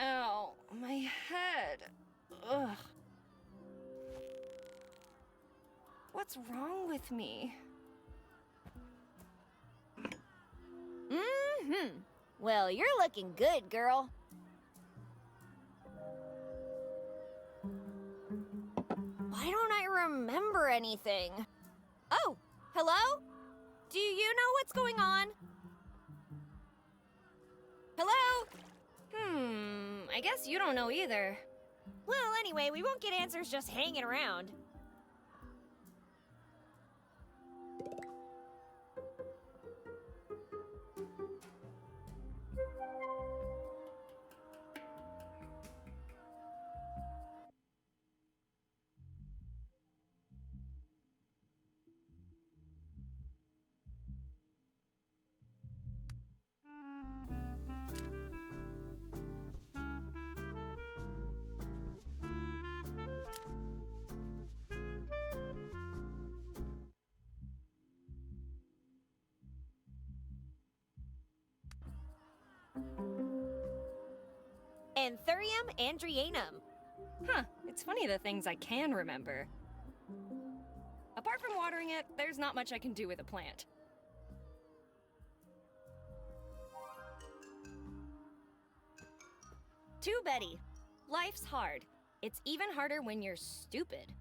Ow, my head. Ugh. What's wrong with me? Mm-hmm. Well, you're looking good, girl. Why don't I remember anything? Oh, hello? Do you know what's going on? Hello? I guess you don't know either. Well, anyway, we won't get answers just hanging around. Anthurium andrianum. Huh, it's funny the things I can remember. Apart from watering it, there's not much I can do with a plant. To Betty. Life's hard. It's even harder when you're stupid.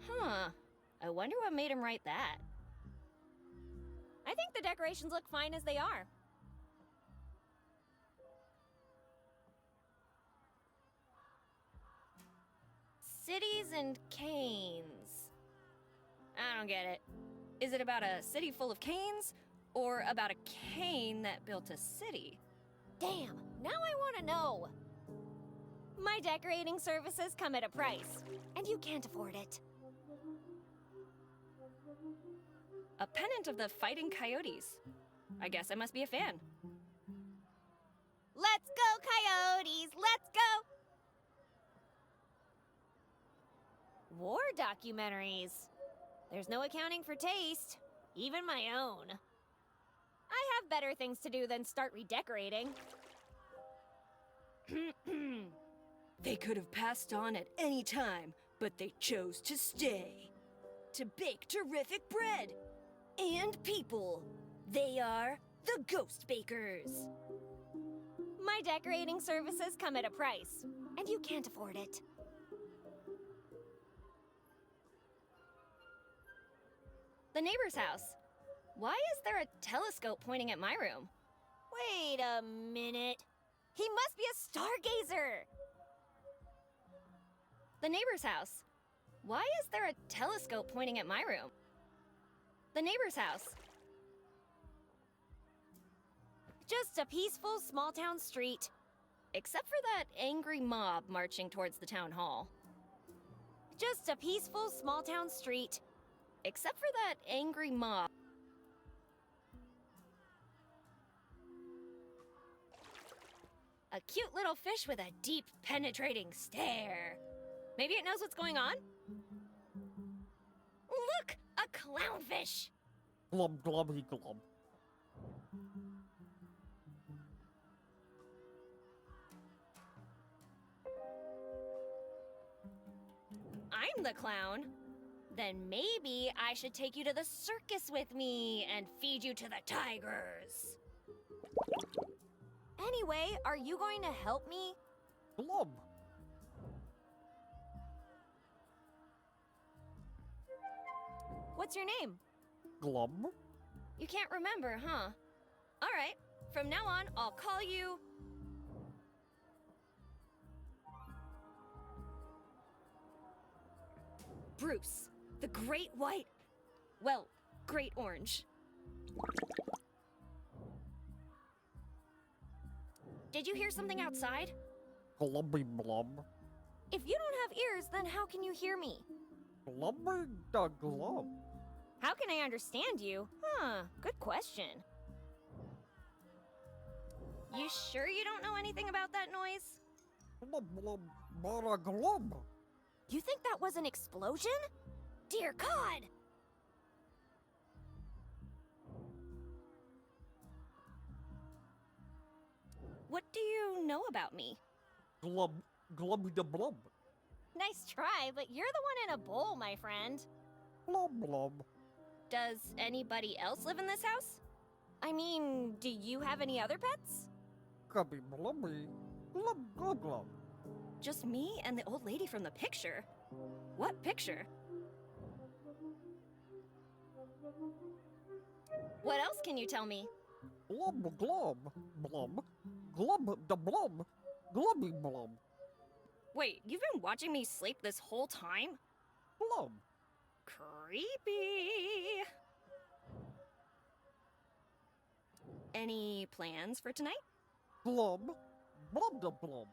Huh. I wonder what made him write that. I think the decorations look fine as they are. Cities and canes. I don't get it. Is it about a city full of canes? Or about a cane that built a city? Damn, now I want to know. My decorating services come at a price, and you can't afford it. A pennant of the Fighting Coyotes. I guess I must be a fan. Let's go, Coyotes! Let's go! War documentaries. There's no accounting for taste, even my own. I have better things to do than start redecorating. They could have passed on at any time, but they chose to stay. To bake terrific bread. And people. They are the Ghost Bakers. My decorating services come at a price, and you can't afford it. The neighbor's house. Why is there a telescope pointing at my room? Wait a minute. He must be a stargazer! The neighbor's house. Why is there a telescope pointing at my room? The neighbor's house. Just a peaceful small-town street. Except for that angry mob marching towards the town hall. Just a peaceful small-town street. Except for that angry mob. A cute little fish with a deep, penetrating stare. Maybe it knows what's going on? Look! A clownfish! Glub glubby glub. I'm the clown. Then maybe I should take you to the circus with me and feed you to the tigers. Anyway, are you going to help me? Glub. What's your name? Glub. You can't remember, huh? All right, from now on, I'll call you... Bruce, the Great White... Well, Great Orange. Did you hear something outside? Glubby blub. If you don't have ears, then how can you hear me? Glubby da glub. How can I understand you? Huh, good question. You sure you don't know anything about that noise? Glub glub bara glub. You think that was an explosion? Dear God! What do you know about me? Glub glubby da blub. Nice try, but you're the one in a bowl, my friend. Blub blub. Does anybody else live in this house? I mean, do you have any other pets? Gubby blubby. Glub glub glub. Just me and the old lady from the picture. What picture? What else can you tell me? Glub glub blub. Glub da blub. Glubby blub. Wait, you've been watching me sleep this whole time? Blub. Creepy. Any plans for tonight? Glub. Blub da blub.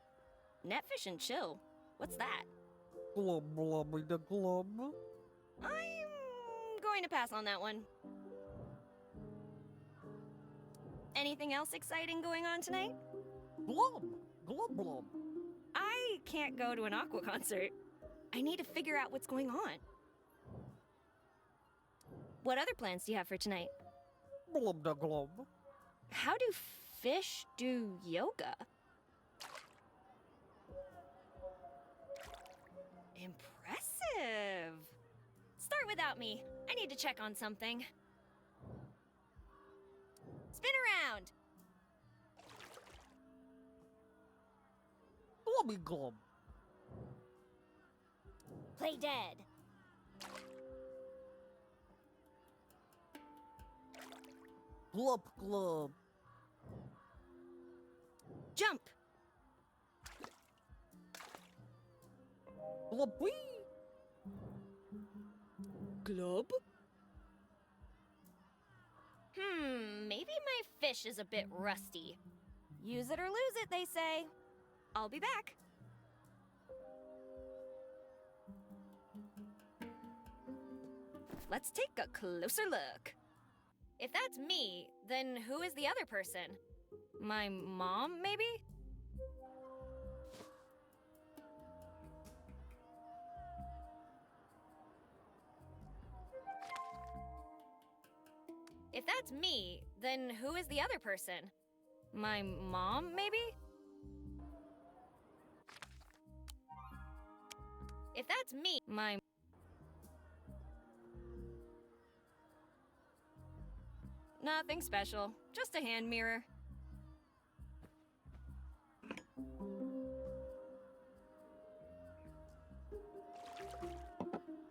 Netfish and chill. What's that? Glub blubby da glub. I'm going to pass on that one. Anything else exciting going on tonight? Glub. Glub blub. I can't go to an Aqua concert. I need to figure out what's going on. What other plans do you have for tonight? Blub da glub. How do fish do yoga? Impressive! Start without me. I need to check on something. Spin around! Globby glob. Play dead. Glub glub. Jump! Glub wee. Glub? Maybe my fish is a bit rusty. Use it or lose it, they say. I'll be back. Let's take a closer look. If that's me, then who is the other person? My mom, maybe? If that's me, then who is the other person? My mom, maybe? If that's me, Nothing special, just a hand mirror.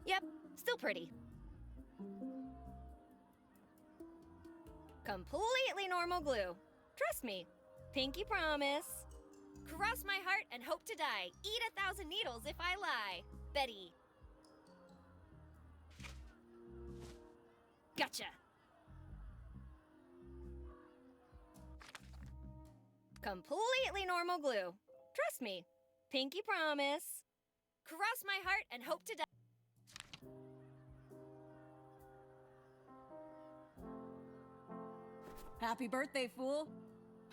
Yep, still pretty. Completely normal glue. Trust me. Pinky promise. Cross my heart and hope to die. Eat 1,000 needles if I lie. Betty. Gotcha. Completely normal glue. Trust me. Pinky promise. Cross my heart and hope to die. Happy birthday, fool.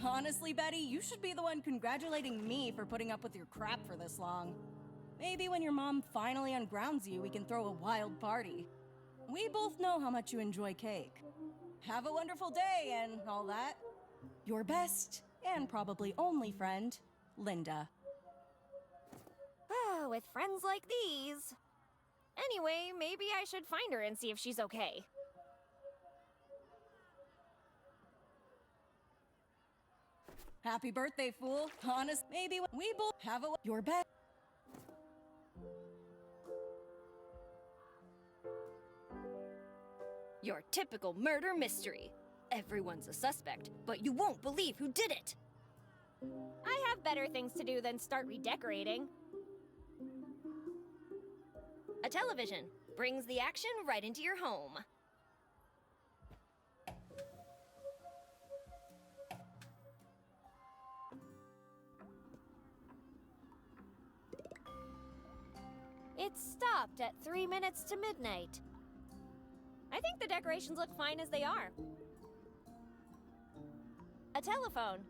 Honestly, Betty, you should be the one congratulating me for putting up with your crap for this long. Maybe when your mom finally ungrounds you, we can throw a wild party. We both know how much you enjoy cake. Have a wonderful day and all that. Your best and probably only friend, Linda. With friends like these. Anyway, maybe I should find her and see if she's okay. Happy birthday, fool. Honest, maybe we both have a your best. Your typical murder mystery. Everyone's a suspect, but you won't believe who did it. I have better things to do than start redecorating. A television brings the action right into your home. It stopped at 3 minutes to midnight. I think the decorations look fine as they are. A telephone.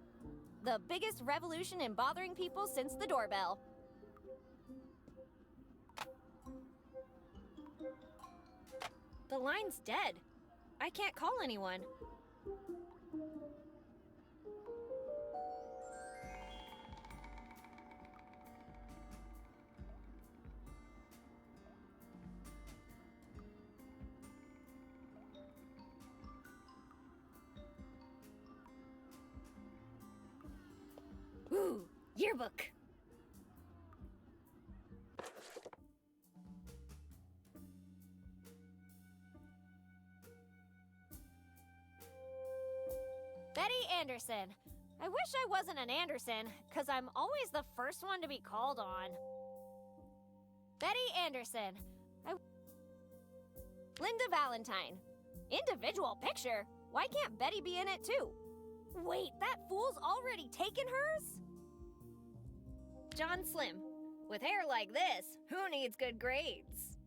The biggest revolution in bothering people since the doorbell. The line's dead. I can't call anyone. Ooh, yearbook. Betty Anderson. I wish I wasn't an Anderson, because I'm always the first one to be called on. Betty Anderson. Linda Valentine. Individual picture? Why can't Betty be in it too? Wait, that fool's already taken hers? John Slim. With hair like this, who needs good grades?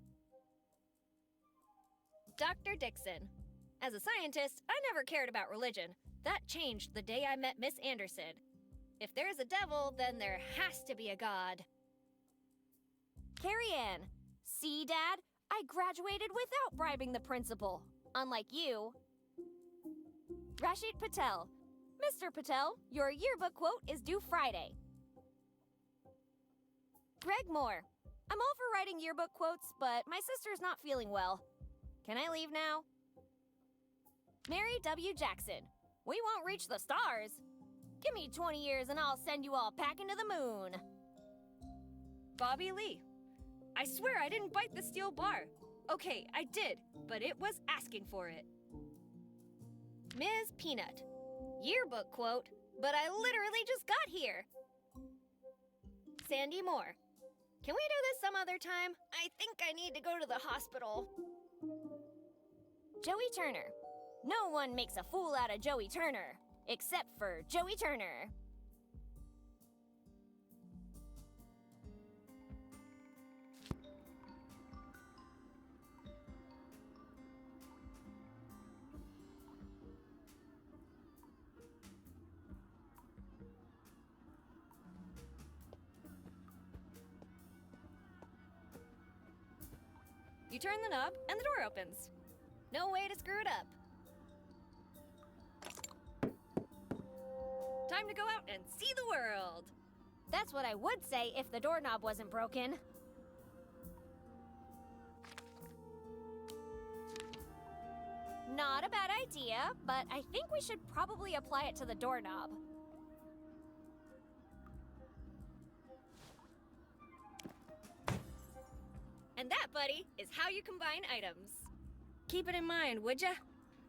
Dr. Dixon. As a scientist, I never cared about religion. That changed the day I met Miss Anderson. If there's a devil, then there has to be a god. Carrie Ann. See, Dad? I graduated without bribing the principal. Unlike you. Rashid Patel. Mr. Patel, your yearbook quote is due Friday. Greg Moore. I'm all for writing yearbook quotes, but my sister's not feeling well. Can I leave now? Mary W. Jackson, we won't reach the stars. Give me 20 years and I'll send you all packing to the moon. Bobby Lee, I swear I didn't bite the steel bar. Okay, I did, but it was asking for it. Ms. Peanut, yearbook quote, but I literally just got here. Sandy Moore, can we do this some other time? I think I need to go to the hospital. Joey Turner, no one makes a fool out of Joey Turner, except for Joey Turner. You turn the knob, and the door opens. No way to screw it up. Time to go out and see the world. That's what I would say if the doorknob wasn't broken. Not a bad idea, but I think we should probably apply it to the doorknob. And that, buddy, is how you combine items. Keep it in mind, would ya?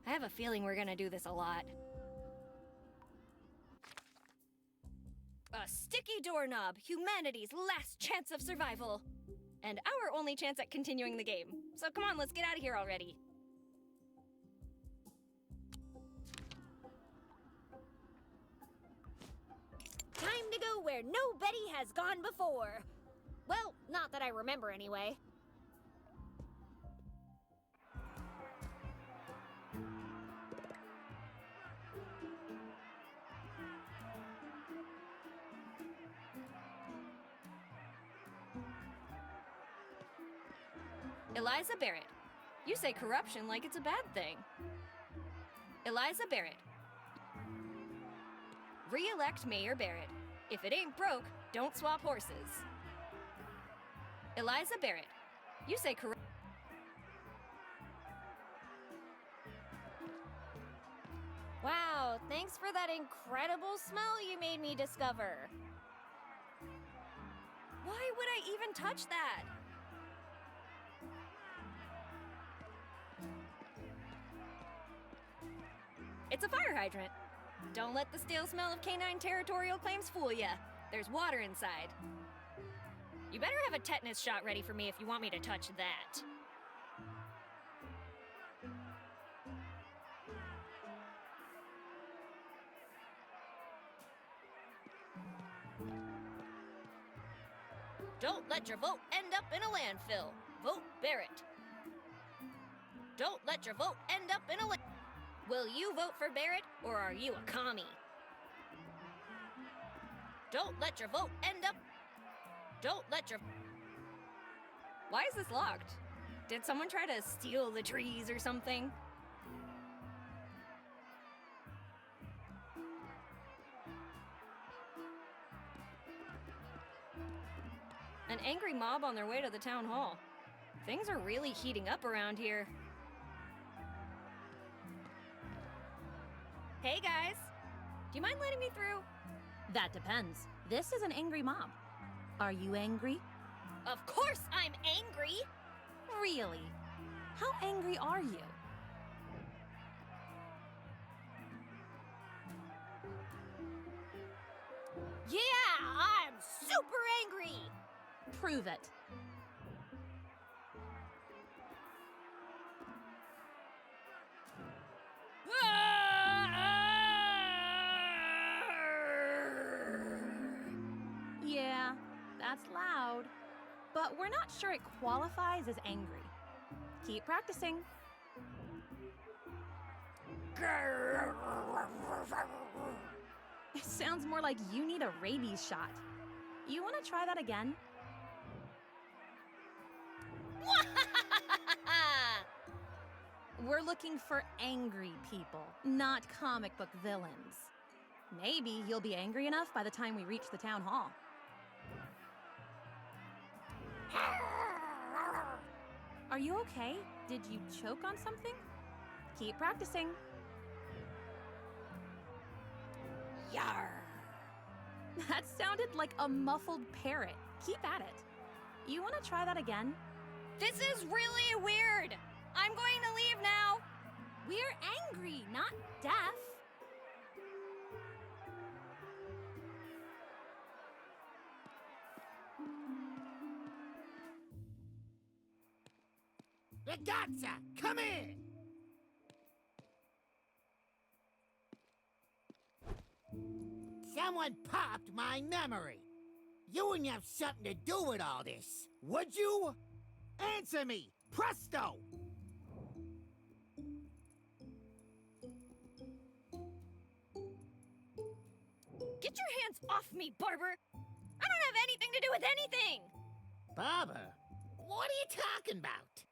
I have a feeling we're gonna do this a lot. A sticky doorknob, humanity's last chance of survival. And our only chance at continuing the game. So come on, let's get out of here already. Time to go where nobody has gone before. Well, not that I remember anyway. Eliza Barrett. You say corruption like it's a bad thing. Eliza Barrett. Re-elect Mayor Barrett. If it ain't broke, don't swap horses. Eliza Barrett. You say corruption. Wow, thanks for that incredible smell you made me discover. Why would I even touch that? It's a fire hydrant. Don't let the stale smell of canine territorial claims fool ya. There's water inside. You better have a tetanus shot ready for me if you want me to touch that. Don't let your vote end up in a landfill. Vote Barrett. Don't let your vote end up in a Will you vote for Barrett, or are you a commie? Don't let your vote end up... Don't let your... Why is this locked? Did someone try to steal the trees or something? An angry mob on their way to the town hall. Things are really heating up around here. Hey guys, do you mind letting me through? That depends. This is an angry mob. Are you angry? Of course I'm angry! Really? How angry are you? Yeah, I'm super angry! Prove it. Yeah, that's loud. But we're not sure it qualifies as angry. Keep practicing. It sounds more like you need a rabies shot. You want to try that again? We're looking for angry people, not comic book villains. Maybe you'll be angry enough by the time we reach the town hall. Are you okay? Did you choke on something? Keep practicing. Yar! That sounded like a muffled parrot. Keep at it. You want to try that again? This is really weird. I'm going to leave now. We're angry, not deaf. Ragazza, come here! Someone popped my memory. You wouldn't have something to do with all this, would you? Answer me, presto! Get your hands off me, Barber. I don't have anything to do with anything. Barber, what are you talking about?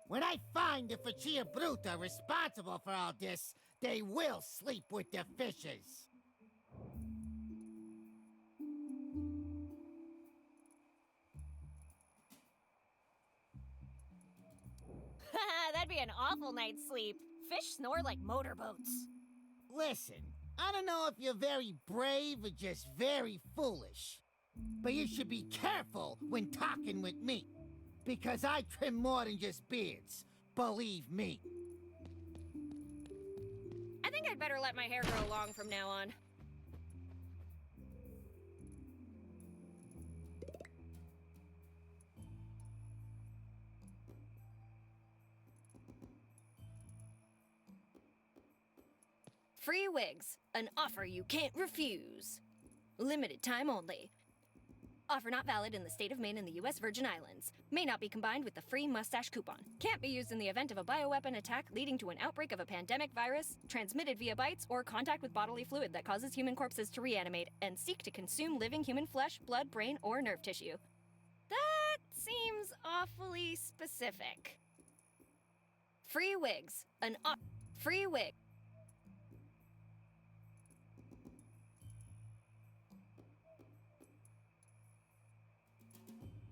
When I find the Faccia Bruta responsible for all this, they will sleep with the fishes. That'd be an awful night's sleep. Fish snore like motorboats. Listen, I don't know if you're very brave or just very foolish, but you should be careful when talking with me, because I trim more than just beards, believe me. I think I'd better let my hair grow long from now on. Free wigs, an offer you can't refuse. Limited time only. Offer not valid in the state of Maine and the U.S. Virgin Islands. May not be combined with the free mustache coupon. Can't be used in the event of a bioweapon attack leading to an outbreak of a pandemic virus, transmitted via bites, or contact with bodily fluid that causes human corpses to reanimate and seek to consume living human flesh, blood, brain, or nerve tissue. That seems awfully specific. Free wigs, free wig.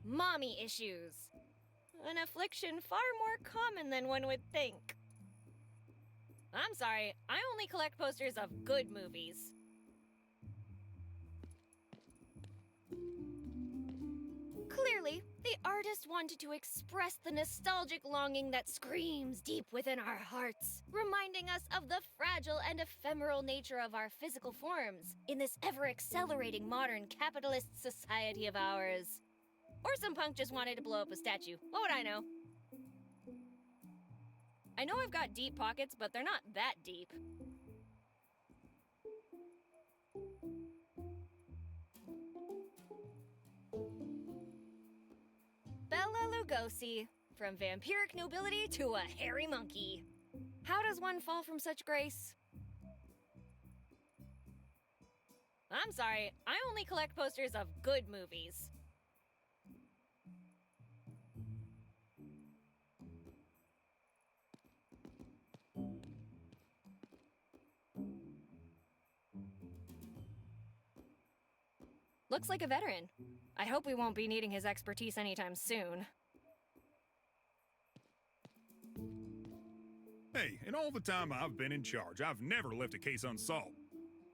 Mommy issues. An affliction far more common than one would think. I'm sorry, I only collect posters of good movies. Clearly, the artist wanted to express the nostalgic longing that screams deep within our hearts, reminding us of the fragile and ephemeral nature of our physical forms in this ever-accelerating modern capitalist society of ours. Or some punk just wanted to blow up a statue. What would I know? I know I've got deep pockets, but they're not that deep. Bella Lugosi, from vampiric nobility to a hairy monkey. How does one fall from such grace? I'm sorry, I only collect posters of good movies. Looks like a veteran. I hope we won't be needing his expertise anytime soon. Hey, in all the time I've been in charge, I've never left a case unsolved.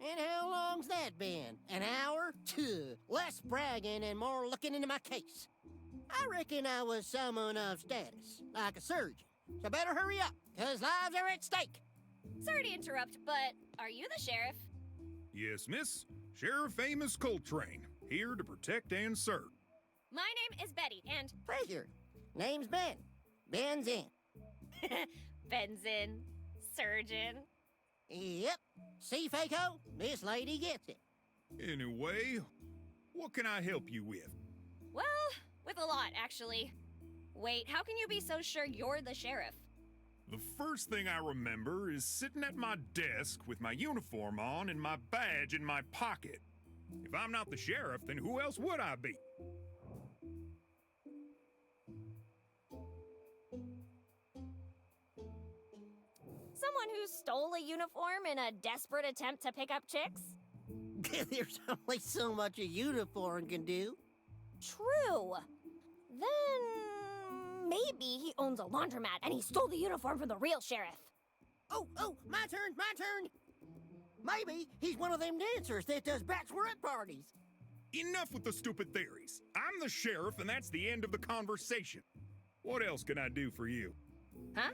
And how long's that been? An hour? Tuh, less bragging and more looking into my case. I reckon I was someone of status, like a surgeon. So better hurry up, 'cause lives are at stake. Sorry to interrupt, but are you the sheriff? Yes, miss. Sheriff Amos Coltrane, here to protect and serve. My name is Betty, and Frazier, name's Ben. Ben's in. Benzin, surgeon. Yep. See, Faco? This lady gets it. Anyway, what can I help you with? Well, with a lot, actually. Wait, how can you be so sure you're the sheriff? The first thing I remember is sitting at my desk with my uniform on and my badge in my pocket. If I'm not the sheriff, then who else would I be? Someone who stole a uniform in a desperate attempt to pick up chicks? There's only so much a uniform can do. True. Then maybe he owns a laundromat and he stole the uniform from the real sheriff. Oh, my turn, my turn. Maybe he's one of them dancers that does bachelorette parties. Enough with the stupid theories. I'm the sheriff, and that's the end of the conversation. What else can I do for you? Huh?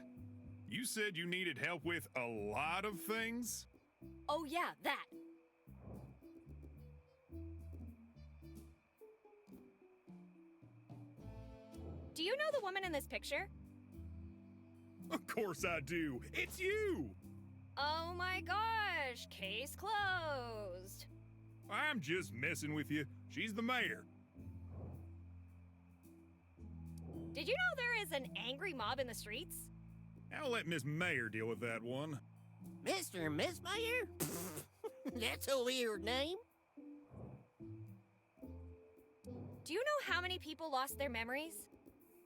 You said you needed help with a lot of things? Oh, yeah, that. Do you know the woman in this picture? Of course I do. It's you! Oh my gosh, case closed. I'm just messing with you. She's the mayor. Did you know there is an angry mob in the streets? I'll let Miss Mayor deal with that one. Mr. and Miss Mayor? That's a weird name. Do you know how many people lost their memories?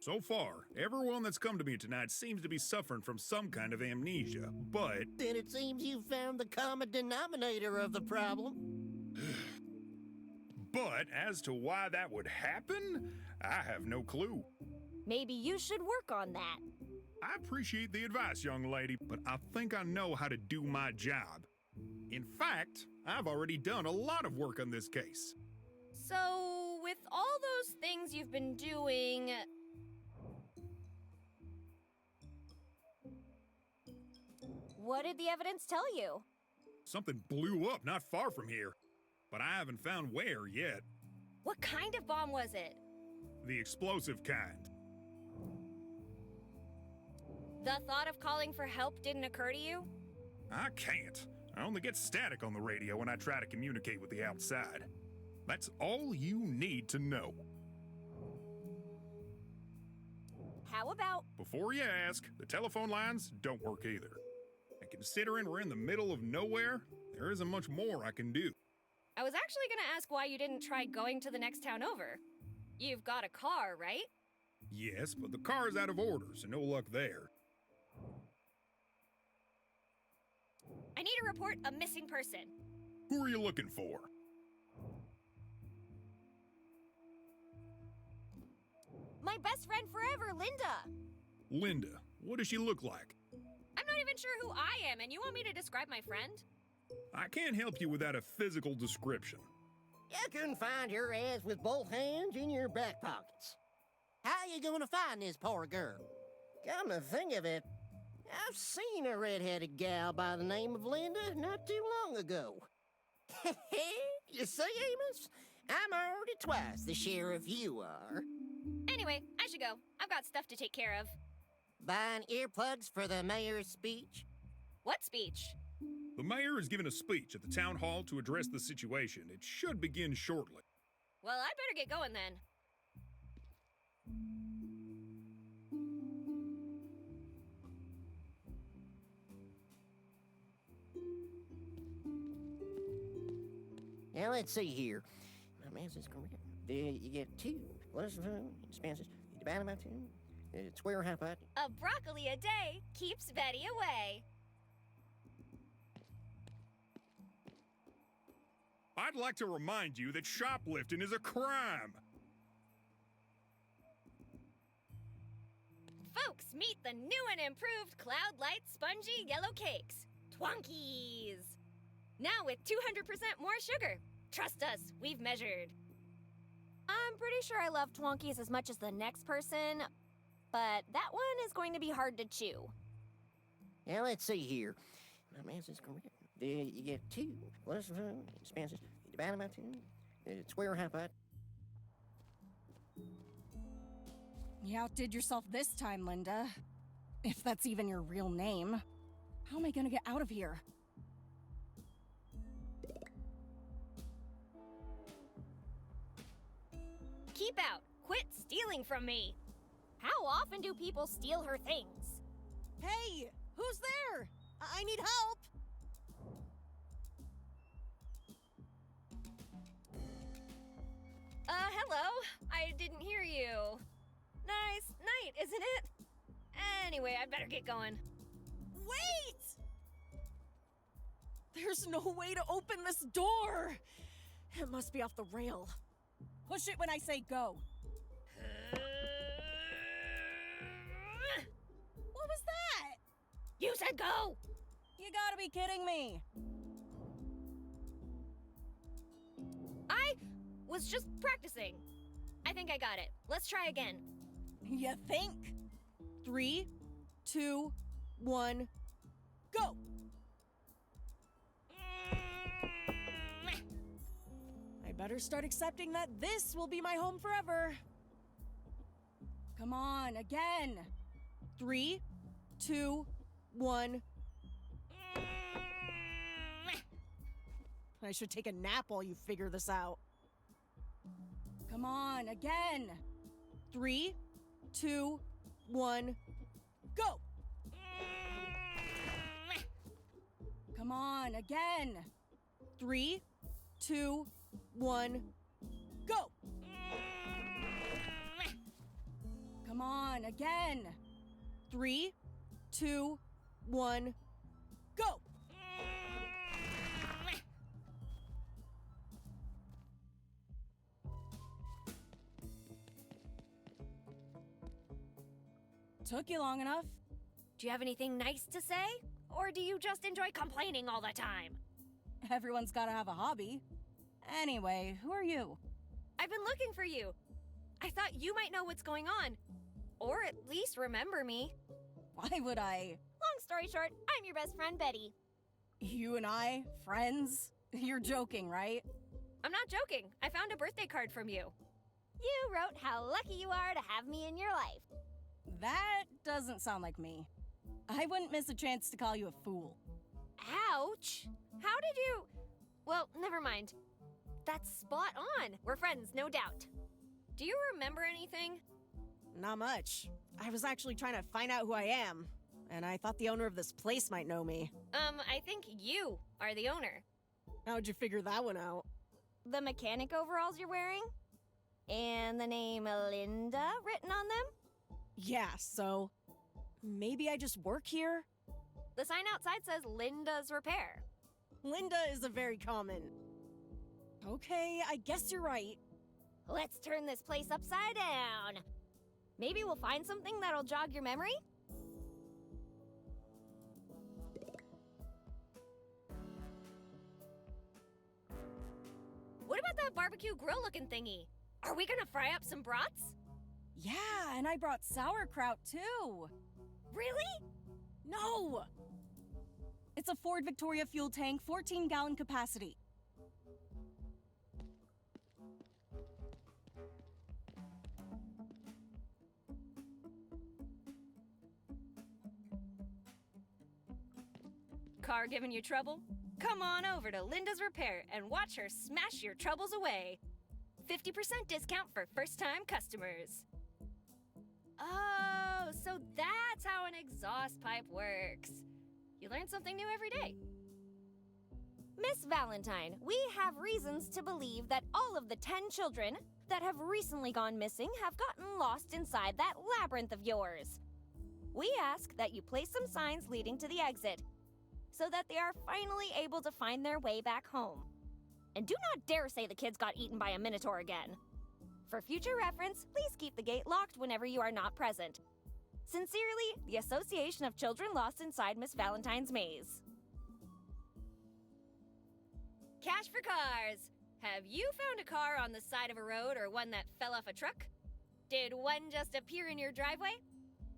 So far, everyone that's come to me tonight seems to be suffering from some kind of amnesia, but Then it seems you found the common denominator of the problem. as to why that would happen, I have no clue. Maybe you should work on that. I appreciate the advice, young lady, but I think I know how to do my job. In fact, I've already done a lot of work on this case. So, with all those things you've been doing, what did the evidence tell you? Something blew up not far from here, but I haven't found where yet. What kind of bomb was it? The explosive kind. The thought of calling for help didn't occur to you? I can't. I only get static on the radio when I try to communicate with the outside. That's all you need to know. How about Before you ask, the telephone lines don't work either. And considering we're in the middle of nowhere, there isn't much more I can do. I was actually gonna ask why you didn't try going to the next town over. You've got a car, right? Yes, but the car's out of order, so no luck there. I need to report a missing person. Who are you looking for? My best friend forever, Linda. Linda. What does she look like? I'm not even sure who I am, and you want me to describe my friend? I can't help you without a physical description. You can find your ass with both hands in your back pockets. How you gonna find this poor girl? Come to think of it, I've seen a red-headed gal by the name of Linda not too long ago. You see, Amos? I'm already twice the sheriff you are. Anyway, I should go. I've got stuff to take care of. Buying earplugs for the mayor's speech? What speech? The mayor is giving a speech at the town hall to address the situation. It should begin shortly. Well, I'd better get going then. Now, let's see here. My math is correct. You get 2 plus expenses. You divide them by 2. Square half out. A broccoli a day keeps Betty away. I'd like to remind you that shoplifting is a crime. Folks, meet the new and improved Cloud Light Spongy Yellow Cakes. Twonkies! Now with 200% more sugar. Trust us, we've measured. I'm pretty sure I love Twonkies as much as the next person, but that one is going to be hard to chew. Now, let's see here. My math is correct. You get 2 plus expenses. You divide them by 2. Square half out. You outdid yourself this time, Linda. If that's even your real name. How am I gonna get out of here? Keep out! Quit stealing from me! How often do people steal her things? Hey! Who's there? I need help! Hello? I didn't hear you. Nice night, isn't it? Anyway, I better get going. Wait! There's no way to open this door. It must be off the rail. Push it when I say go. What was that? You said go! You gotta be kidding me. I was just practicing. I think I got it. Let's try again. You think? 3, 2, 1, go! I better start accepting that this will be my home forever. Come on, again. 3, 2, 1. I should take a nap while you figure this out. Come on, again. 3, 2, 1, go! Come on, again. 3, 2, 1, go! Come on, again. 3, 2, 1, go! Took you long enough. Do you have anything nice to say? Or do you just enjoy complaining all the time? Everyone's gotta have a hobby. Anyway, who are you? I've been looking for you. I thought you might know what's going on. Or at least remember me. Why would I? Long story short, I'm your best friend, Betty. You and I? Friends? You're joking, right? I'm not joking. I found a birthday card from you. You wrote how lucky you are to have me in your life. That doesn't sound like me. I wouldn't miss a chance to call you a fool. Ouch! How did you... Well, never mind. That's spot on. We're friends, no doubt. Do you remember anything? Not much. I was actually trying to find out who I am, and I thought the owner of this place might know me. I think you are the owner. How'd you figure that one out? The mechanic overalls you're wearing? And the name Linda written on them? Yeah, so maybe I just work here? The sign outside says Linda's Repair. Linda is a very common. Okay, I guess you're right. Let's turn this place upside down. Maybe we'll find something that'll jog your memory? What about that barbecue grill looking thingy? Are we gonna fry up some brats? Yeah, and I brought sauerkraut too. Really? No! It's a Ford Victoria fuel tank, 14-gallon capacity. Car giving you trouble? Come on over to Linda's Repair and watch her smash your troubles away. 50% discount for first-time customers. Oh, so that's how an exhaust pipe works. You learn something new every day. Miss Valentine, we have reasons to believe that all of the 10 children that have recently gone missing have gotten lost inside that labyrinth of yours. We ask that you place some signs leading to the exit so that they are finally able to find their way back home. And do not dare say the kids got eaten by a minotaur again. For future reference, please keep the gate locked whenever you are not present. Sincerely, the Association of Children Lost Inside Miss Valentine's Maze. Cash for cars. Have you found a car on the side of a road or one that fell off a truck? Did one just appear in your driveway?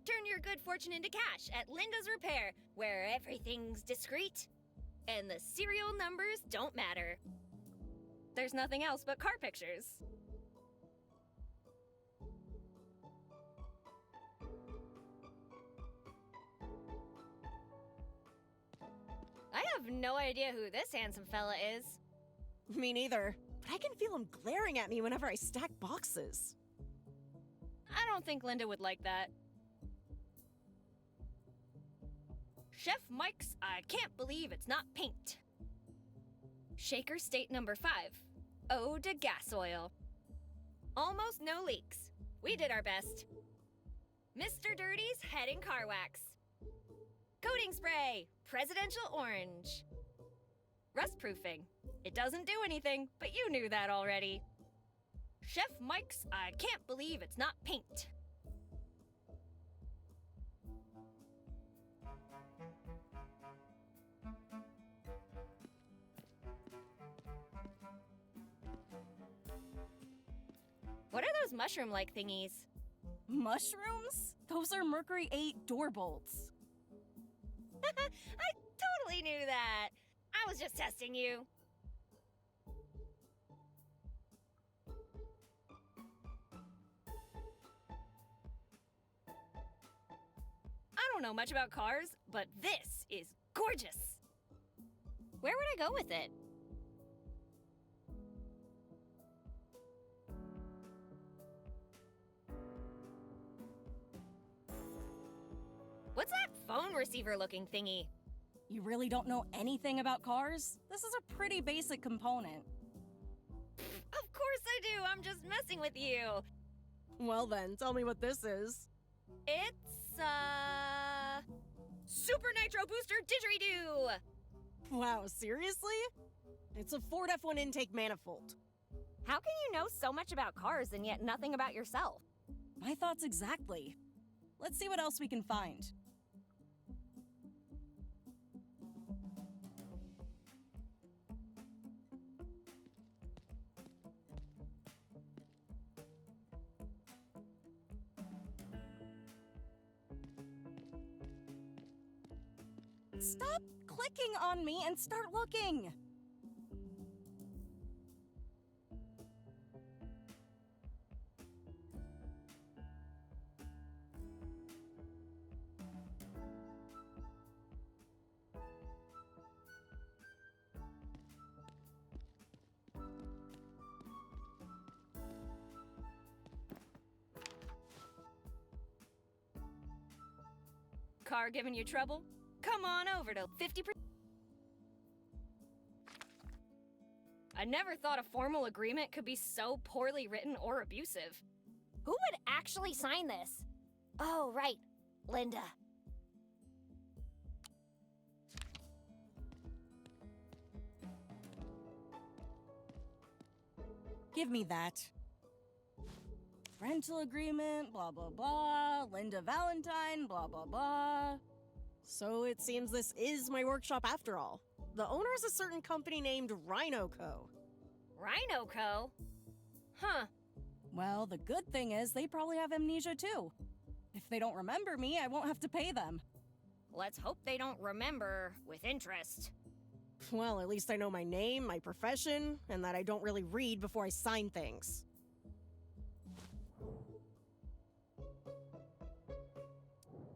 Turn your good fortune into cash at Linda's Repair, where everything's discreet and the serial numbers don't matter. There's nothing else but car pictures. I have no idea who this handsome fella is. Me neither, but I can feel him glaring at me whenever I stack boxes. I don't think Linda would like that. Chef Mike's I can't believe it's not paint. Shaker State number 5. Ode to gas oil. Almost no leaks. We did our best. Mr. Dirty's head and car wax. Coating spray. Presidential orange. Rust proofing. It doesn't do anything, but you knew that already. Chef Mike's I can't believe it's not paint. What are those mushroom-like thingies? Mushrooms? Those are Mercury 8 door bolts. I totally knew that. I was just testing you. I don't know much about cars, but this is gorgeous. Where would I go with it? What's that phone receiver looking thingy? You really don't know anything about cars? This is a pretty basic component. Of course I do. I'm just messing with you. Well then, tell me what this is. It's, Super Nitro Booster Didgeridoo! Wow, seriously? It's a Ford F1 intake manifold. How can you know so much about cars and yet nothing about yourself? My thoughts exactly. Let's see what else we can find. Stop clicking on me and start looking! Car giving you trouble? Come on over to 50%. I never thought a formal agreement could be so poorly written or abusive. Who would actually sign this? Oh, right. Linda. Give me that. Rental agreement, blah blah blah. Linda Valentine, blah blah blah. So it seems this is my workshop after all. The owner is a certain company named Rhino Co. Rhino Co? Huh. Well, the good thing is they probably have amnesia too. If they don't remember me, I won't have to pay them. Let's hope they don't remember with interest. Well, at least I know my name, my profession, and that I don't really read before I sign things.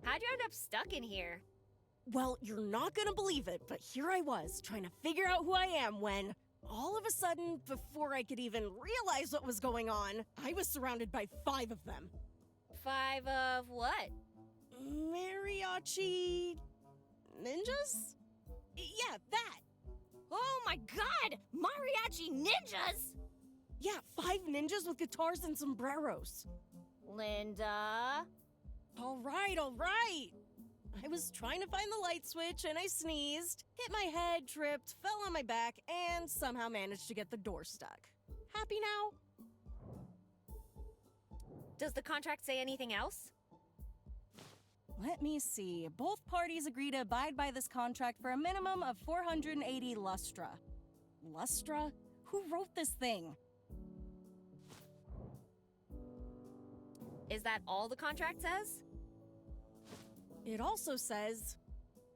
How'd you end up stuck in here? Well, you're not gonna believe it, but here I was, trying to figure out who I am when, all of a sudden, before I could even realize what was going on, I was surrounded by 5 of them. 5 of what? Mariachi... ninjas? Yeah, that! Oh my god! Mariachi ninjas! Yeah, 5 ninjas with guitars and sombreros. Linda? All right. I was trying to find the light switch and I sneezed, hit my head, tripped, fell on my back, and somehow managed to get the door stuck. Happy now? Does the contract say anything else? Let me see. Both parties agree to abide by this contract for a minimum of 480 lustra. Lustra? Who wrote this thing? Is that all the contract says? It also says,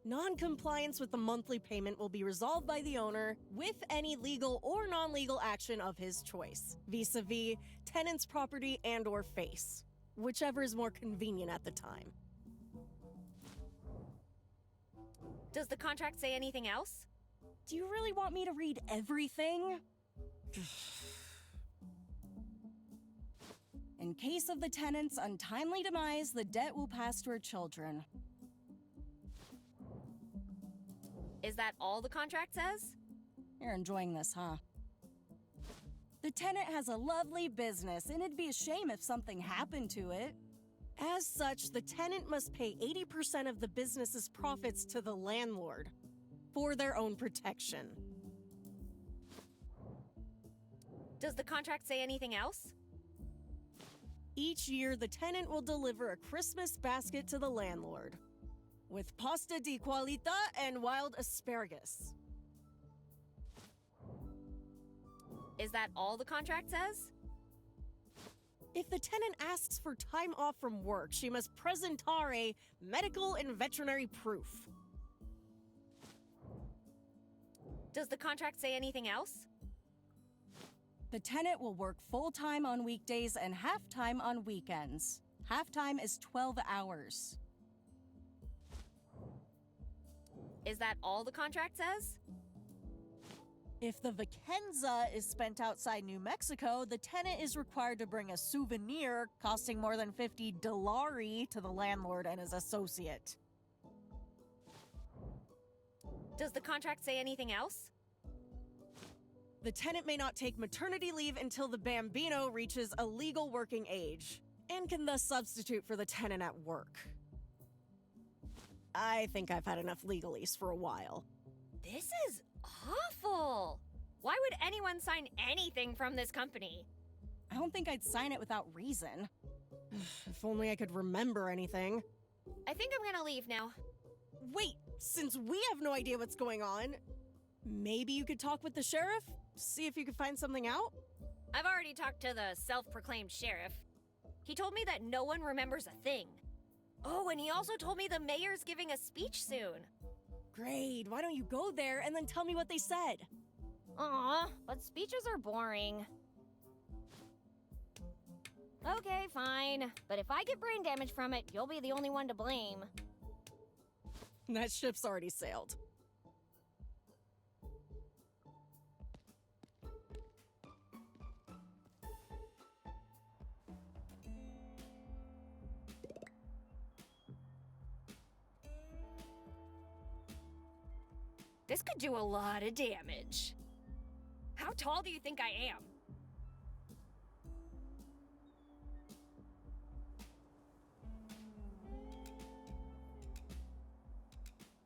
non-compliance with the monthly payment will be resolved by the owner with any legal or non-legal action of his choice, vis-a-vis tenant's property and or face, whichever is more convenient at the time. Does the contract say anything else? Do you really want me to read everything? In case of the tenant's untimely demise, the debt will pass to her children. Is that all the contract says? You're enjoying this, huh? The tenant has a lovely business, and it'd be a shame if something happened to it. As such, the tenant must pay 80% of the business's profits to the landlord for their own protection. Does the contract say anything else? Each year, the tenant will deliver a Christmas basket to the landlord with pasta di qualità and wild asparagus. Is that all the contract says? If the tenant asks for time off from work, she must presentare medical and veterinary proof. Does the contract say anything else? The tenant will work full-time on weekdays and half-time on weekends. Half-time is 12 hours. Is that all the contract says? If the vacanza is spent outside New Mexico, the tenant is required to bring a souvenir costing more than $50 to the landlord and his associate. Does the contract say anything else? The tenant may not take maternity leave until the bambino reaches a legal working age and can thus substitute for the tenant at work. I think I've had enough legalese for a while. This is awful. Why would anyone sign anything from this company? I don't think I'd sign it without reason. If only I could remember anything. I think I'm gonna leave now. Wait, since we have no idea what's going on, maybe you could talk with the sheriff? See if you could find something out? I've already talked to the self-proclaimed sheriff. He told me that no one remembers a thing. Oh, and he also told me the mayor's giving a speech soon. Great, why don't you go there and then tell me what they said? Aw, but speeches are boring. Okay, fine. But if I get brain damage from it, you'll be the only one to blame. That ship's already sailed. This could do a lot of damage. How tall do you think I am?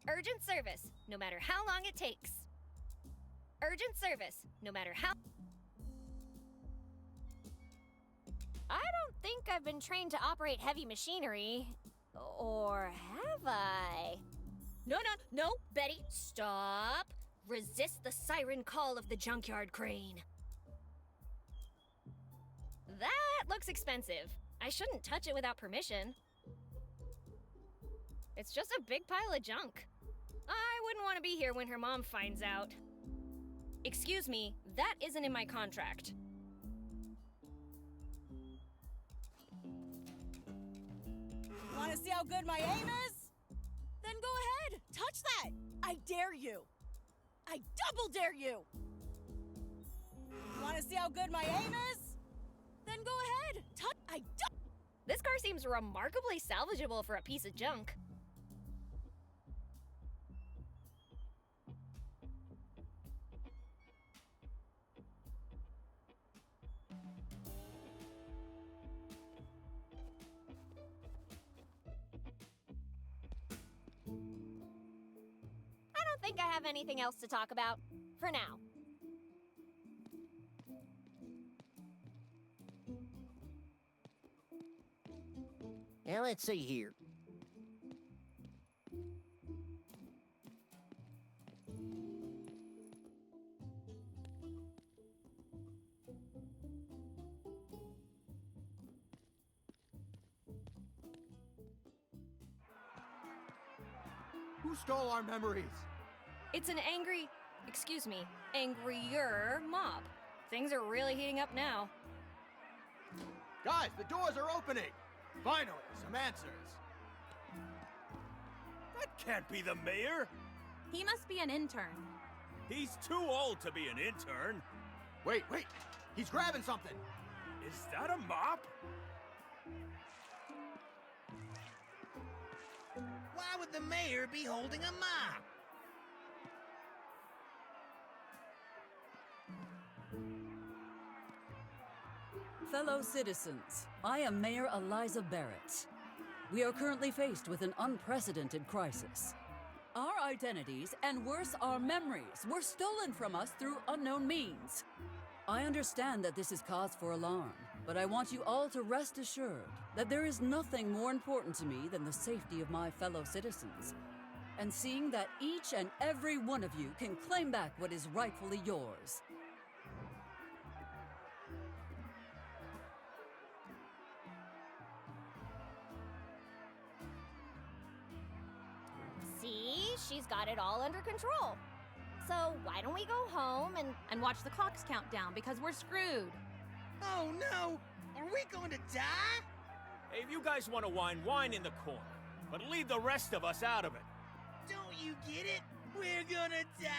Urgent service, no matter how long it takes. Urgent service, no matter how... I don't think I've been trained to operate heavy machinery. Or have I? No, Betty, stop! Resist the siren call of the junkyard crane. That looks expensive. I shouldn't touch it without permission. It's just a big pile of junk. I wouldn't want to be here when her mom finds out. Excuse me, that isn't in my contract. Want to see how good my aim is? Then go ahead, touch that! I dare you! I double dare you! Want to see how good my aim is? Then go ahead, touch... This car seems remarkably salvageable for a piece of junk. I don't think I have anything else to talk about, for now. Now, let's see here. Who stole our memories? It's an angrier mob. Things are really heating up now. Guys, the doors are opening! Finally, some answers. That can't be the mayor. He must be an intern. He's too old to be an intern. Wait, he's grabbing something. Is that a mop? Why would the mayor be holding a mop? Fellow citizens, I am Mayor Eliza Barrett. We are currently faced with an unprecedented crisis. Our identities, and worse, our memories, were stolen from us through unknown means. I understand that this is cause for alarm, but I want you all to rest assured that there is nothing more important to me than the safety of my fellow citizens, and seeing that each and every one of you can claim back what is rightfully yours. See? She's got it all under control. So why don't we go home And watch the clocks count down because we're screwed. Oh no! Are we going to die? Hey, if you guys want to whine in the corner. But leave the rest of us out of it. Don't you get it? We're gonna die!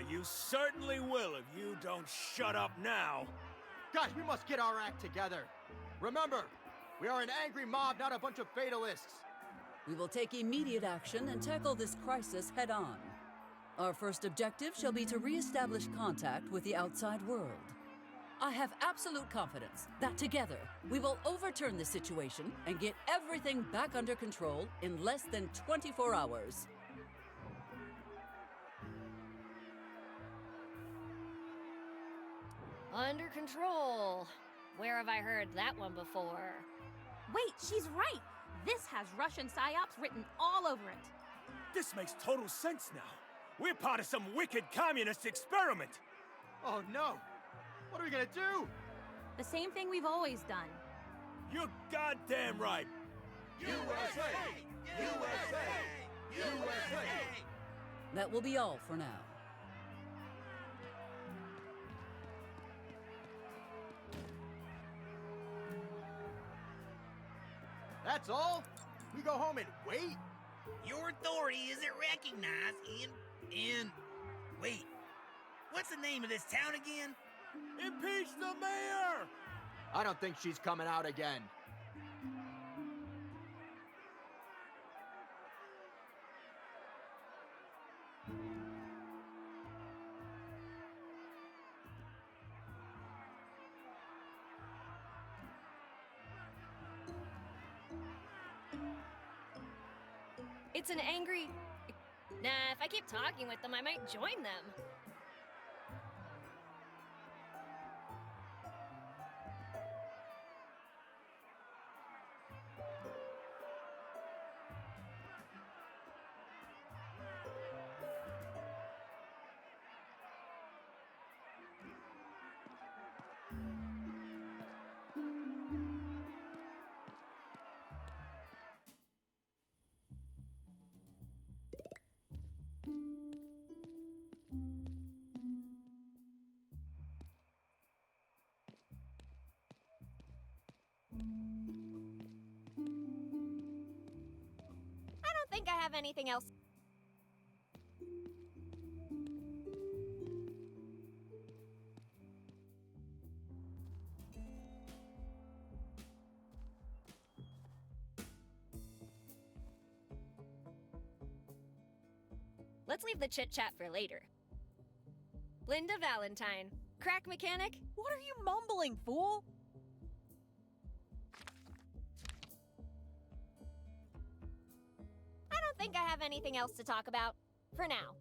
You certainly will if you don't shut up now. Guys, we must get our act together. Remember, we are an angry mob, not a bunch of fatalists. We will take immediate action and tackle this crisis head on. Our first objective shall be to re-establish contact with the outside world. I have absolute confidence that together we will overturn the situation and get everything back under control in less than 24 hours. under control. Where have I heard that one before? Wait, she's right. This has Russian psyops written all over it. This makes total sense now. We're part of some wicked communist experiment. Oh no! What are we gonna do? The same thing we've always done. You're goddamn right. USA! USA! USA! That will be all for now. That's all? We go home and wait? Your authority isn't recognized in... Wait, what's the name of this town again? Impeach the mayor! I don't think she's coming out again. It's an angry... Nah, if I keep talking with them, I might join them. I don't think I have anything else. Let's leave the chit-chat for later. Linda Valentine, crack mechanic? What are you mumbling, fool? I don't think I have anything else to talk about. For now.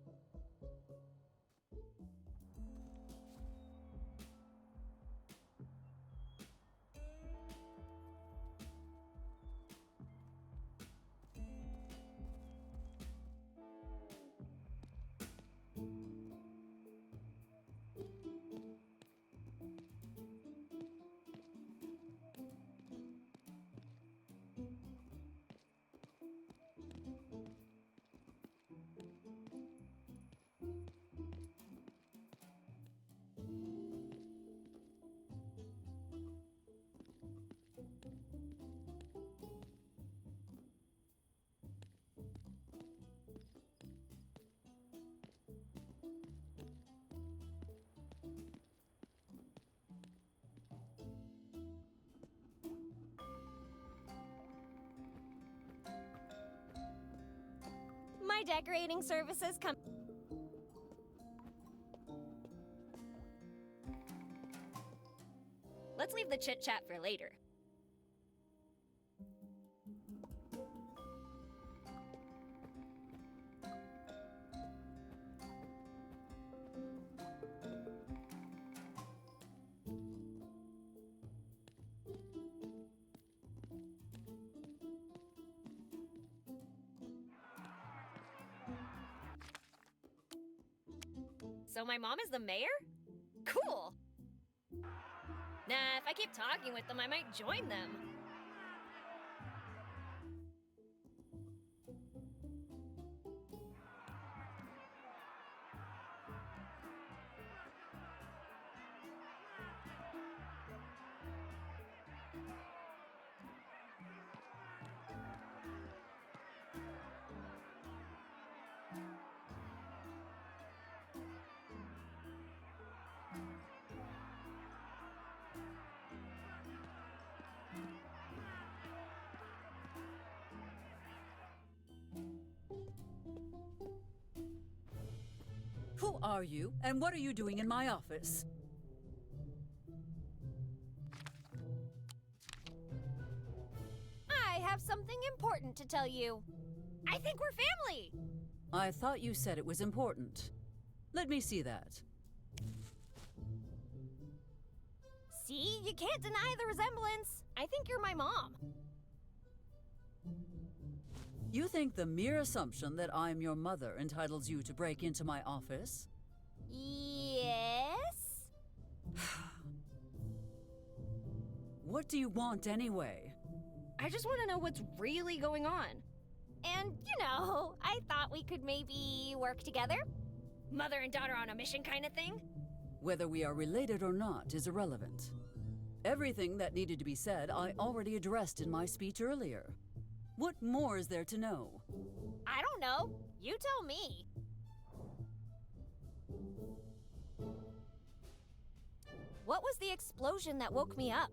My decorating services come... Let's leave the chit-chat for later. So my mom is the mayor? Cool. Nah, if I keep talking with them, I might join them. Who are you, and what are you doing in my office? I have something important to tell you. I think we're family. I thought you said it was important. Let me see that. See, you can't deny the resemblance. I think you're my mom. You think the mere assumption that I'm your mother entitles you to break into my office? Yes? What do you want anyway? I just want to know what's really going on. And, I thought we could maybe work together? Mother and daughter on a mission kind of thing? Whether we are related or not is irrelevant. Everything that needed to be said I already addressed in my speech earlier. What more is there to know? I don't know. You tell me. What was the explosion that woke me up?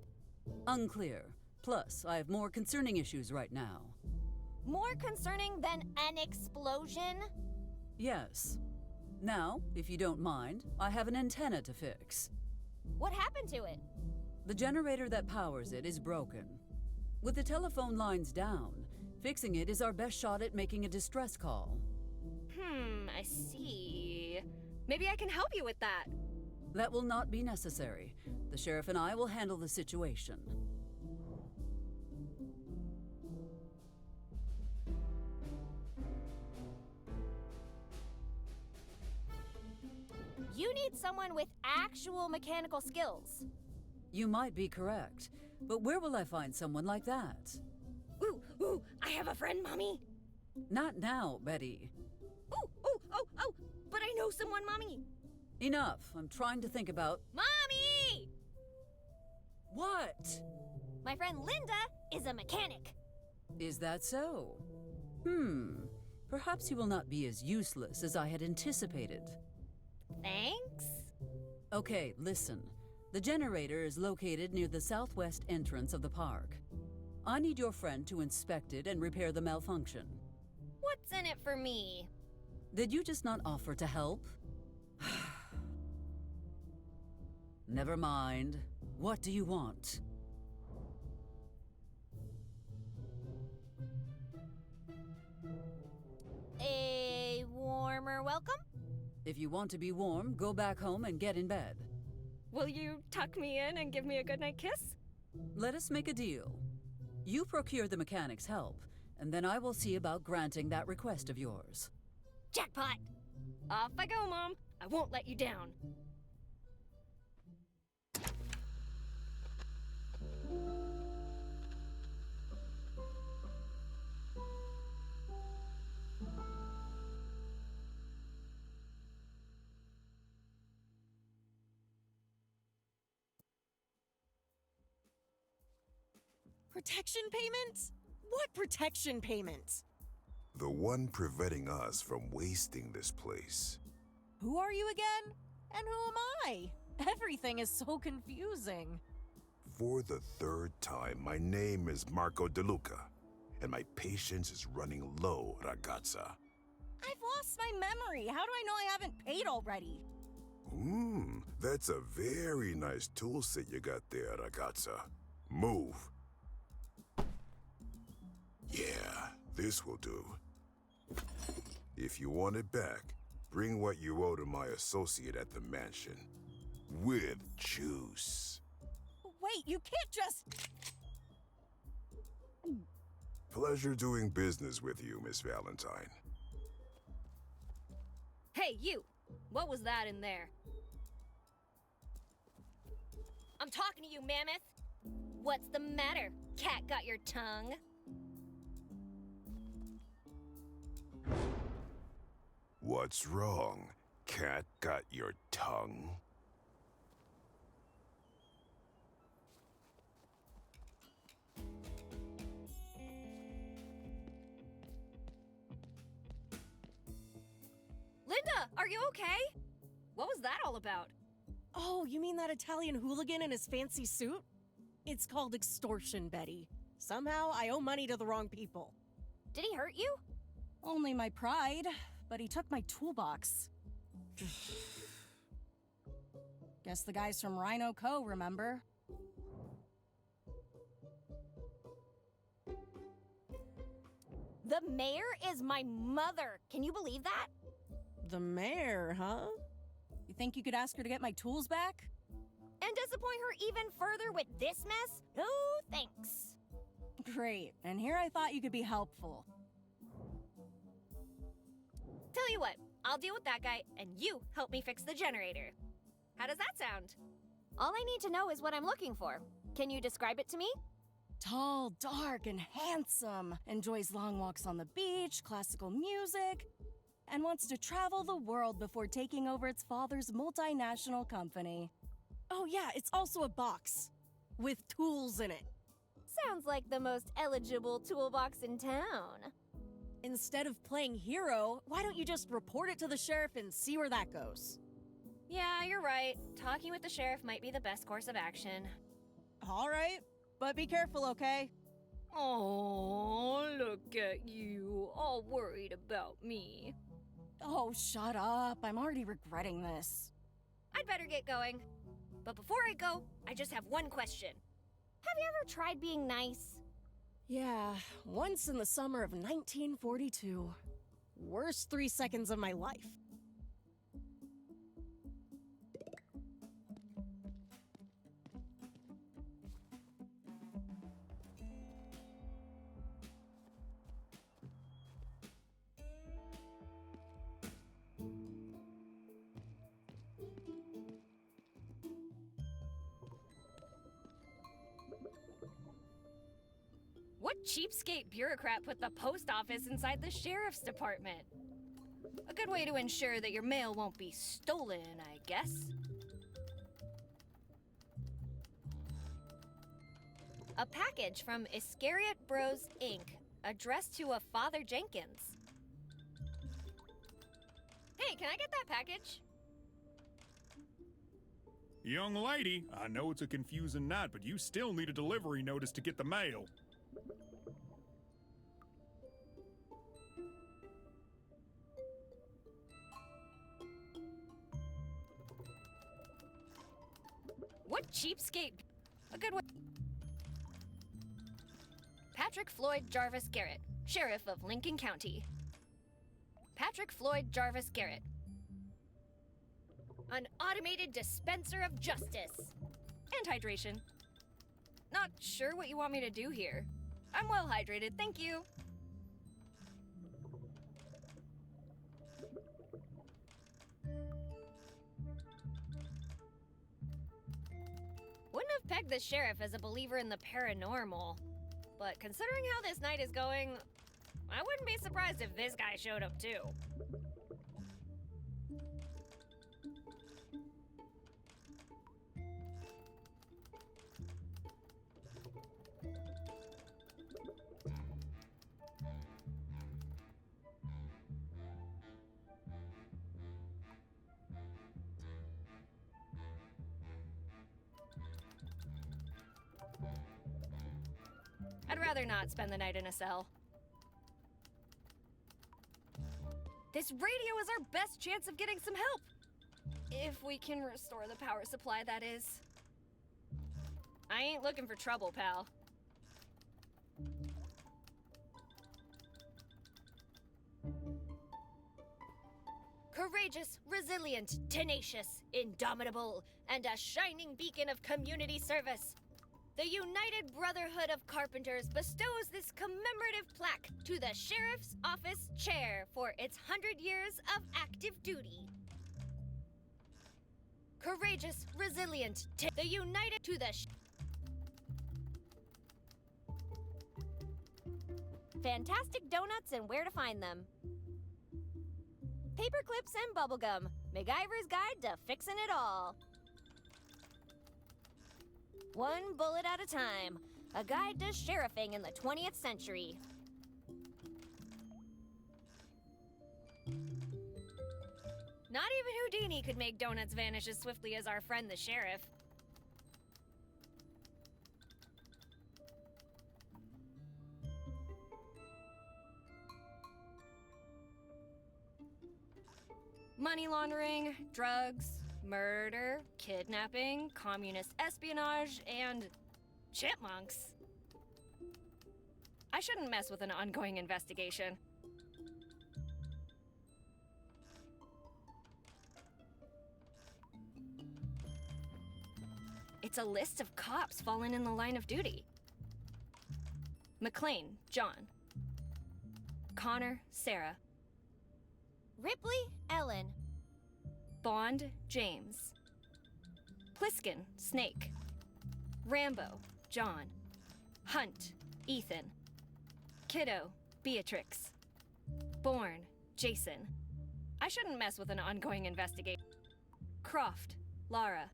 Unclear. Plus, I have more concerning issues right now. More concerning than an explosion? Yes. Now, if you don't mind, I have an antenna to fix. What happened to it? The generator that powers it is broken. With the telephone lines down, fixing it is our best shot at making a distress call. I see. Maybe I can help you with that. That will not be necessary. The sheriff and I will handle the situation. You need someone with actual mechanical skills. You might be correct, but where will I find someone like that? Ooh, I have a friend, Mommy. Not now, Betty. Oh, but I know someone, Mommy. Enough. I'm trying to think about... Mommy! What? My friend Linda is a mechanic. Is that so? Perhaps he will not be as useless as I had anticipated. Thanks? Okay, listen. The generator is located near the southwest entrance of the park. I need your friend to inspect it and repair the malfunction. What's in it for me? Did you just not offer to help? Never mind. What do you want? A warmer welcome? If you want to be warm, go back home and get in bed. Will you tuck me in and give me a goodnight kiss? Let us make a deal. You procure the mechanic's help, and then I will see about granting that request of yours. Jackpot! Off I go, Mom. I won't let you down. Protection payment? What protection payment? The one preventing us from wasting this place. Who are you again? And who am I? Everything is so confusing. For the third time, my name is Marco DeLuca, and my patience is running low, ragazza. I've lost my memory. How do I know I haven't paid already? That's a very nice tool set you got there, ragazza. Move. Yeah, this will do. If you want it back, bring what you owe to my associate at the mansion. With juice. Wait, you can't just... Pleasure doing business with you, Miss Valentine. Hey, you! What was that in there? I'm talking to you, Mammoth! What's the matter? Cat got your tongue? What's wrong? Cat got your tongue? Linda, are you okay? What was that all about? Oh, you mean that Italian hooligan in his fancy suit? It's called extortion, Betty. Somehow I owe money to the wrong people. Did he hurt you? Only my pride, but he took my toolbox. Guess the guys from Rhino Co., remember? The mayor is my mother. Can you believe that? The mayor, huh? You think you could ask her to get my tools back? And disappoint her even further with this mess? No thanks. Great, and here I thought you could be helpful. Tell you what, I'll deal with that guy, and you help me fix the generator. How does that sound? All I need to know is what I'm looking for. Can you describe it to me? Tall, dark, and handsome. Enjoys long walks on the beach, classical music, and wants to travel the world before taking over its father's multinational company. Oh yeah, it's also a box. With tools in it. Sounds like the most eligible toolbox in town. Instead of playing hero, why don't you just report it to the sheriff and see where that goes? Yeah, you're right. Talking with the sheriff might be the best course of action. All right, but be careful, okay? Oh, look at you, all worried about me. Oh, shut up. I'm already regretting this. I'd better get going. But before I go, I just have one question. Have you ever tried being nice? Yeah, once in the summer of 1942. Worst 3 seconds of my life. What cheapskate bureaucrat put the post office inside the sheriff's department? A good way to ensure that your mail won't be stolen, I guess. A package from Iscariot Bros, Inc., addressed to a Father Jenkins. Hey, can I get that package? Young lady, I know it's a confusing night, but you still need a delivery notice to get the mail. What cheapskate? A good way. Patrick Floyd Jarvis Garrett, Sheriff of Lincoln County. Patrick Floyd Jarvis Garrett. An automated dispenser of justice. And hydration. Not sure what you want me to do here. I'm well hydrated, thank you. Wouldn't have pegged the sheriff as a believer in the paranormal. But considering how this night is going, I wouldn't be surprised if this guy showed up too. I'd rather not spend the night in a cell. This radio is our best chance of getting some help. If we can restore the power supply, that is. I ain't looking for trouble, pal. Courageous, resilient, tenacious, indomitable, and a shining beacon of community service. The United Brotherhood of Carpenters bestows this commemorative plaque to the Sheriff's Office Chair for its 100 years of active duty. Courageous, resilient, the united to the Fantastic donuts and where to find them. Paper clips and bubblegum. MacGyver's Guide to Fixing It All. One bullet at a time. A guide to sheriffing in the 20th century. Not even Houdini could make donuts vanish as swiftly as our friend the sheriff. Money laundering, drugs, murder, kidnapping, communist espionage, and chipmunks. I shouldn't mess with an ongoing investigation. It's a list of cops fallen in the line of duty. McLean, John. Connor, Sarah. Ripley, Ellen. Bond, James. Pliskin, Snake. Rambo, John. Hunt, Ethan. Kiddo, Beatrix. Bourne, Jason. I shouldn't mess with an ongoing investigation. Croft, Lara.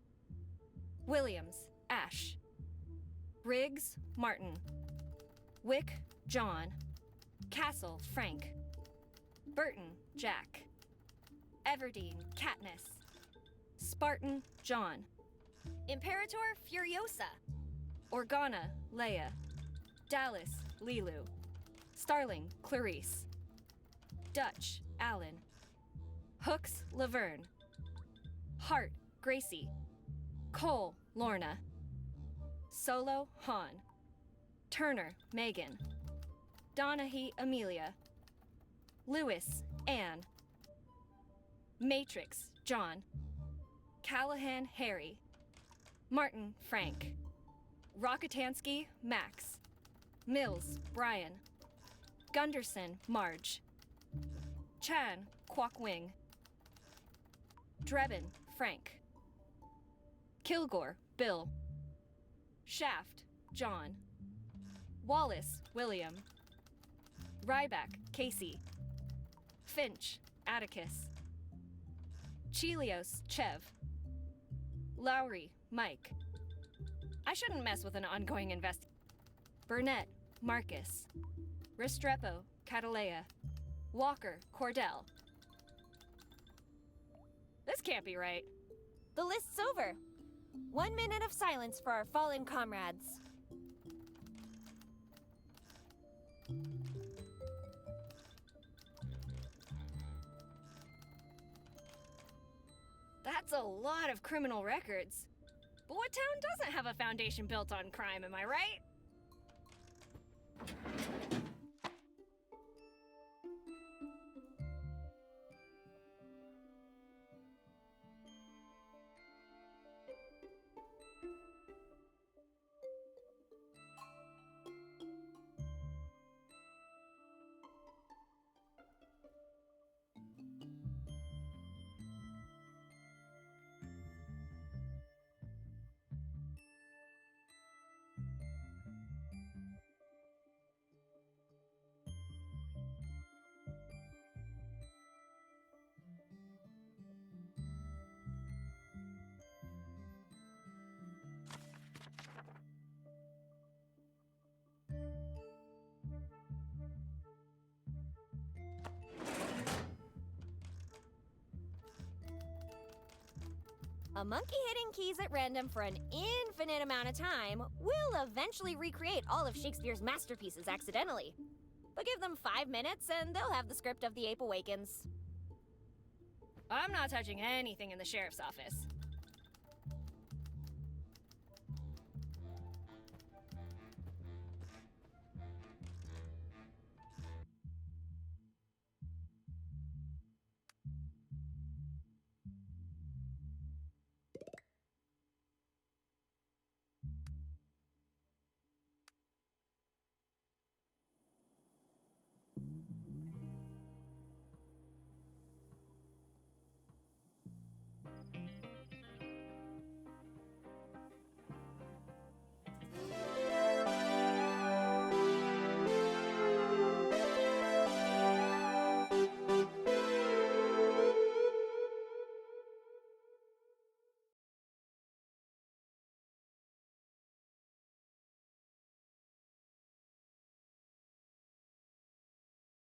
Williams, Ash. Briggs, Martin. Wick, John. Castle, Frank. Burton, Jack. Everdeen, Katniss. Spartan, John. Imperator, Furiosa. Organa, Leia. Dallas, Lilu. Starling, Clarice. Dutch, Alan. Hooks, Laverne. Hart, Gracie. Cole, Lorna. Solo, Han. Turner, Megan. Donaghy, Amelia. Lewis, Anne. Matrix, John. Callahan, Harry. Martin, Frank. Rockatansky, Max. Mills, Brian. Gunderson, Marge. Chan, Kwok Wing. Drebin, Frank. Kilgore, Bill. Shaft, John. Wallace, William. Ryback, Casey. Finch, Atticus. Chelios, Chev. Lowry, Mike. I shouldn't mess with an ongoing Burnett, Marcus. Restrepo, Catalea. Walker, Cordell. This can't be right. The list's over. 1 minute of silence for our fallen comrades. That's a lot of criminal records. But what town doesn't have a foundation built on crime, am I right? A monkey hitting keys at random for an infinite amount of time will eventually recreate all of Shakespeare's masterpieces accidentally. But give them 5 minutes and they'll have the script of The Ape Awakens. I'm not touching anything in the sheriff's office.